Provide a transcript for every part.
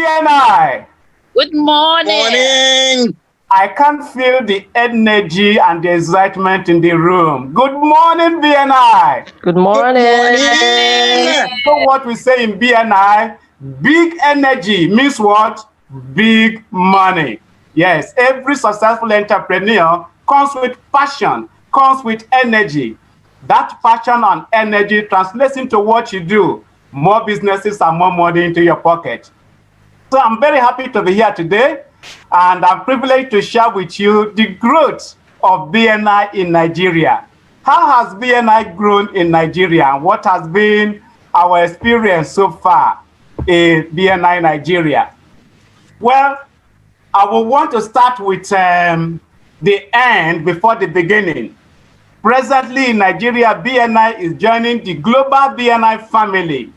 BNI. Good morning. Morning. I can feel the energy and the excitement in the room. Good morning, BNI. Good morning. Good morning. So what we say in BNI, big energy means what? Big money. Yes, every successful entrepreneur comes with passion, comes with energy. That passion and energy translates into what you do. More businesses and more money into your pocket. So I'm very happy to be here today, and I'm privileged to share with you the growth of BNI in Nigeria. How has BNI grown in Nigeria, and what has been our experience so far in BNI Nigeria? Well, I will want to start with the end before the beginning. Presently in Nigeria, BNI is joining the global BNI family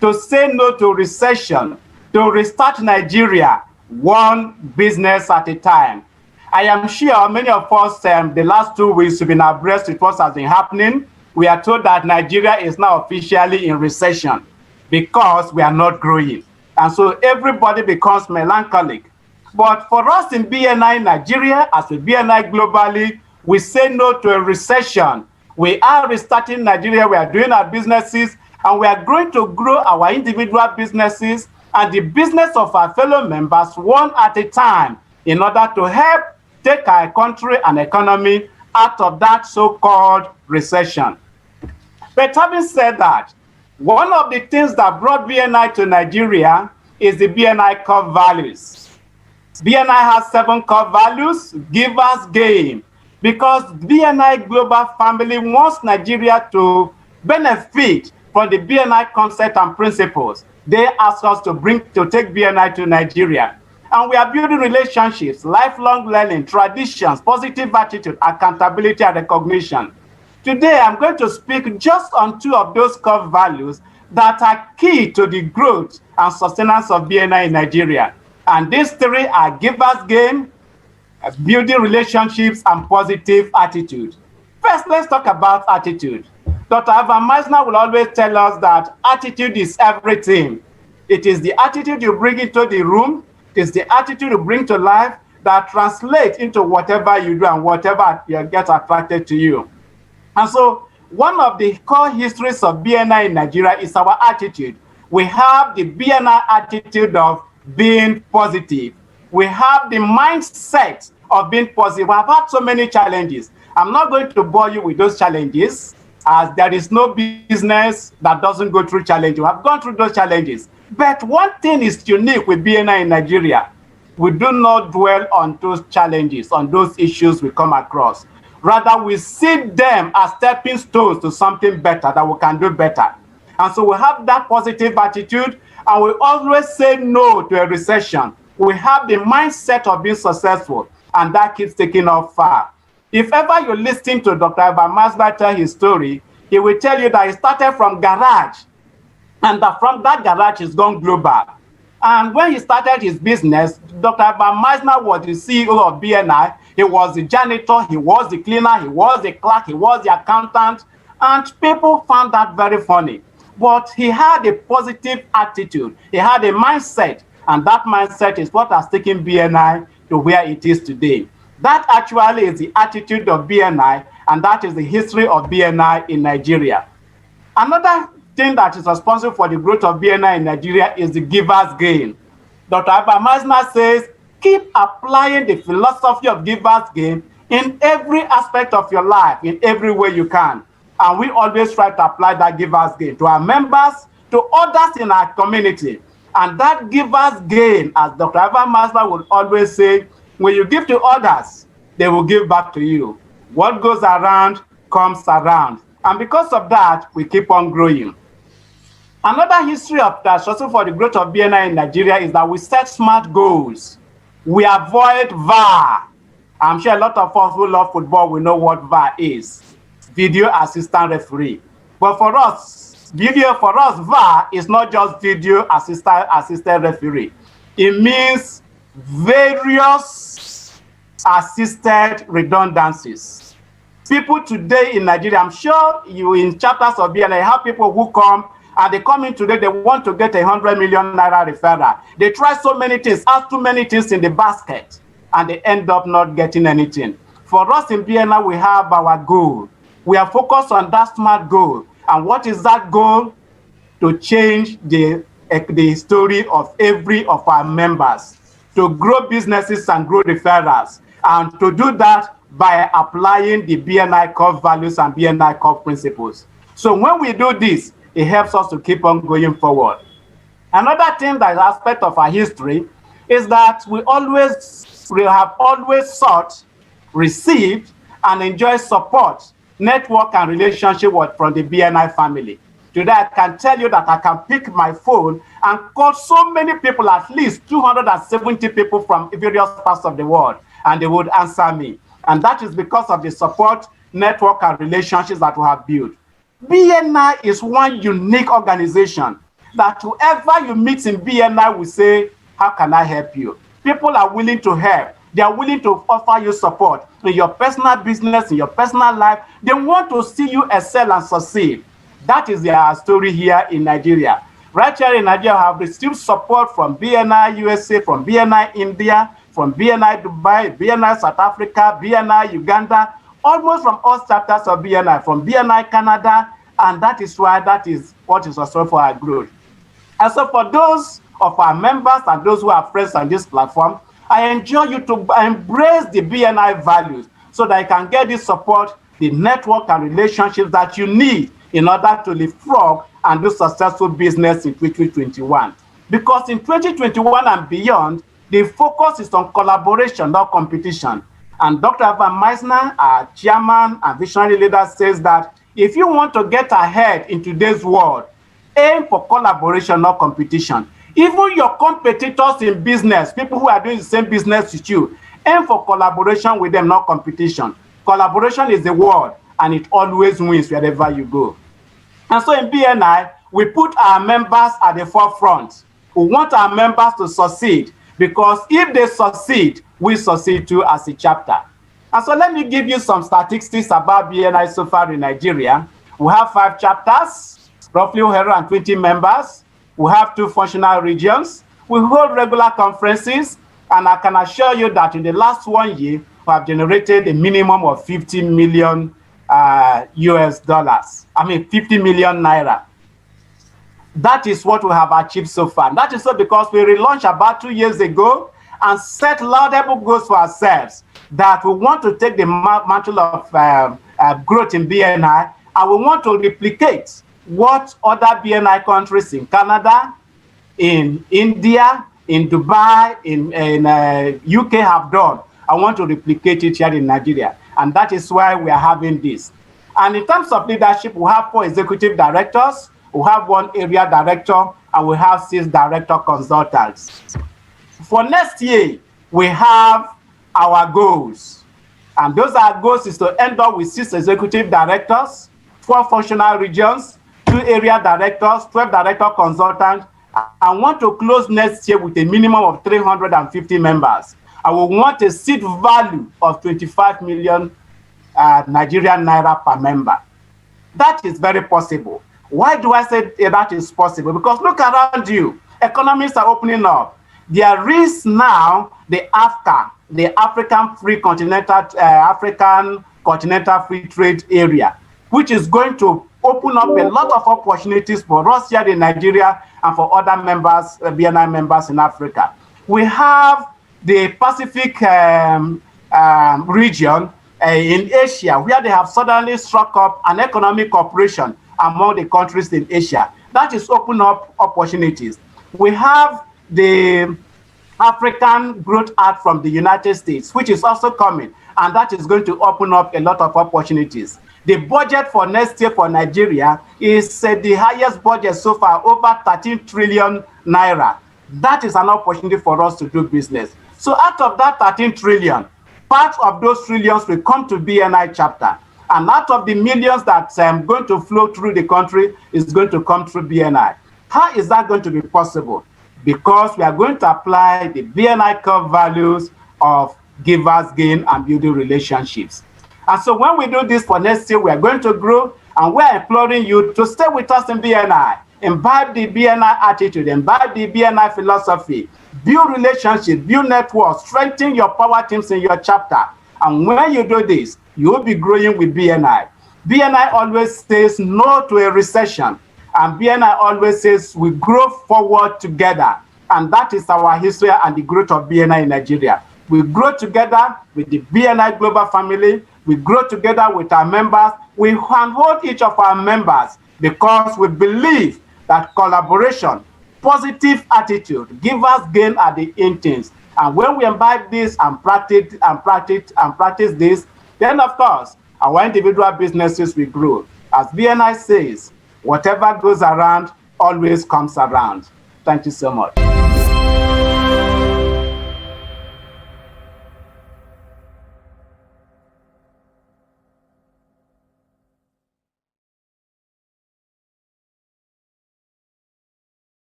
to say no to recession, to restart Nigeria one business at a time. I am sure many of us, the last 2 weeks, have been abreast with what has been happening. We are told that Nigeria is now officially in recession because we are not growing. And so everybody becomes melancholic. But for us in BNI Nigeria, as a BNI globally, we say no to a recession. We are restarting Nigeria, we are doing our businesses, and we are going to grow our individual businesses and the business of our fellow members one at a time in order to help take our country and economy out of that so-called recession. But having said that, one of the things that brought BNI to Nigeria is the BNI core values. BNI has 7 core values: give us gain, because BNI Global Family wants Nigeria to benefit from the BNI concept and principles. They ask us to take BNI to Nigeria. And we are building relationships, lifelong learning, traditions, positive attitude, accountability, and recognition. Today, I'm going to speak just on 2 of those core values that are key to the growth and sustenance of BNI in Nigeria. And these 3 are givers gain, building relationships, and positive attitude. First, let's talk about attitude. Dr. Ivan Meisner will always tell us that attitude is everything. It is the attitude you bring into the room, it is the attitude you bring to life that translates into whatever you do and whatever gets attracted to you. And so one of the core histories of BNI in Nigeria is our attitude. We have the BNI attitude of being positive. We have the mindset of being positive. We have had so many challenges. I'm not going to bore you with those challenges, as there is no business that doesn't go through challenges. We have gone through those challenges. But one thing is unique with BNI in Nigeria. We do not dwell on those challenges, on those issues we come across. Rather, we see them as stepping stones to something better, that we can do better. And so we have that positive attitude, and we always say no to a recession. We have the mindset of being successful, and that keeps taking off far. If ever you listen to Dr. Ivan Meisner tell his story, he will tell you that he started from garage, and that from that garage he's gone global. And when he started his business, Dr. Ivan Meisner was the CEO of BNI. He was the janitor, he was the cleaner, he was the clerk, he was the accountant, and people found that very funny. But he had a positive attitude, he had a mindset, and that mindset is what has taken BNI to where it is today. That actually is the attitude of BNI, and that is the history of BNI in Nigeria. Another thing that is responsible for the growth of BNI in Nigeria is the giver's gain. Dr. Ivan Meisner says, keep applying the philosophy of giver's gain in every aspect of your life, in every way you can. And we always try to apply that giver's gain to our members, to others in our community. And that giver's gain, as Dr. Ivan Meisner would always say, when you give to others, they will give back to you. What goes around comes around. And because of that, we keep on growing. Another history of that, also for the growth of BNI in Nigeria, is that we set smart goals. We avoid VAR. I'm sure a lot of us who love football will know what VAR is. Video assistant referee. But for us, VAR is not just video assistant referee. It means various assisted redundancies. People today in Nigeria, I'm sure you in chapters of BNI have people who come And they come in today, they want to get 100 million naira referral. They try so many things, ask too many things in the basket, and they end up not getting anything. For us in BNI, we have our goal. We are focused on that SMART goal. And what is that goal? To change the story of every of our members, to grow businesses and grow referrals, and to do that by applying the BNI core values and BNI core principles. So when we do this, it helps us to keep on going forward. Another thing that is aspect of our history is that we have always sought, received, and enjoyed support, network, and relationship from the BNI family. Today, I can tell you that I can pick my phone and call so many people, at least 270 people from various parts of the world, and they would answer me. And that is because of the support, network, and relationships that we have built. BNI is one unique organization that whoever you meet in BNI will say, how can I help you? People are willing to help. They are willing to offer you support in your personal business, in your personal life. They want to see you excel and succeed. That is their story here in Nigeria. Right here in Nigeria, I have received support from BNI USA, from BNI India, from BNI Dubai, BNI South Africa, BNI Uganda, almost from all chapters of BNI, from BNI Canada, and that is what is also for our growth. And so for those of our members and those who are friends on this platform, I enjoy you to embrace the BNI values so that you can get this support, the network and relationships that you need in order to leapfrog and do successful business in 2021. Because in 2021 and beyond, the focus is on collaboration, not competition. And Dr. Evan Meisner, our chairman and visionary leader, says that if you want to get ahead in today's world, aim for collaboration, not competition. Even your competitors in business, people who are doing the same business with you, aim for collaboration with them, not competition. Collaboration is the word, and it always wins wherever you go. And so in BNI, we put our members at the forefront. We want our members to succeed, because if they succeed, we succeed too as a chapter. And so let me give you some statistics about BNI so far in Nigeria. We have 5 chapters, roughly 120 members. We have 2 functional regions. We hold regular conferences, and I can assure you that in the last 1 year, we have generated a minimum of 50 million US dollars. 50 million naira. That is what we have achieved so far. That is so because we relaunched about 2 years ago and set laudable goals for ourselves that we want to take the mantle of growth in BNI, and we want to replicate what other BNI countries in Canada, in India, in Dubai, in UK have done. I want to replicate it here in Nigeria. And that is why we are having this. And in terms of leadership, we have 4 executive directors, we have 1 area director, and we have 6 director consultants. For next year, we have our goals. And those are goals is to end up with 6 executive directors, 4 functional regions, 2 area directors, 12 director consultants, and want to close next year with a minimum of 350 members. I will want a seed value of 25 million Nigerian naira per member. That is very possible. Why do I say that is possible? Because look around you. Economies are opening up. There is now the AFCA, the African Continental Free Trade Area, which is going to open up a lot of opportunities for us here in Nigeria and for other members, BNI members in Africa. We have the Pacific region in Asia, where they have suddenly struck up an economic cooperation among the countries in Asia. That is open up opportunities. We have the African Growth Act from the United States, which is also coming, and that is going to open up a lot of opportunities. The budget for next year for Nigeria is the highest budget so far, over 13 trillion naira. That is an opportunity for us to do business. So out of that 13 trillion, part of those trillions will come to BNI chapter. And out of the millions that's going to flow through the country is going to come through BNI. How is that going to be possible? Because we are going to apply the BNI core values of givers gain and building relationships. And so when we do this for next year, we are going to grow, and we are imploring you to stay with us in BNI. imbibe the BNI attitude, imbibe the BNI philosophy, build relationships, build networks, strengthen your power teams in your chapter. And when you do this, you will be growing with BNI. BNI always says no to a recession. And BNI always says we grow forward together. And that is our history and the growth of BNI in Nigeria. We grow together with the BNI global family. We grow together with our members. We handhold each of our members because we believe that collaboration, positive attitude, give us gain at the intents. And when we imbibe this and practice this, then of course, our individual businesses will grow. As BNI says, whatever goes around always comes around. Thank you so much.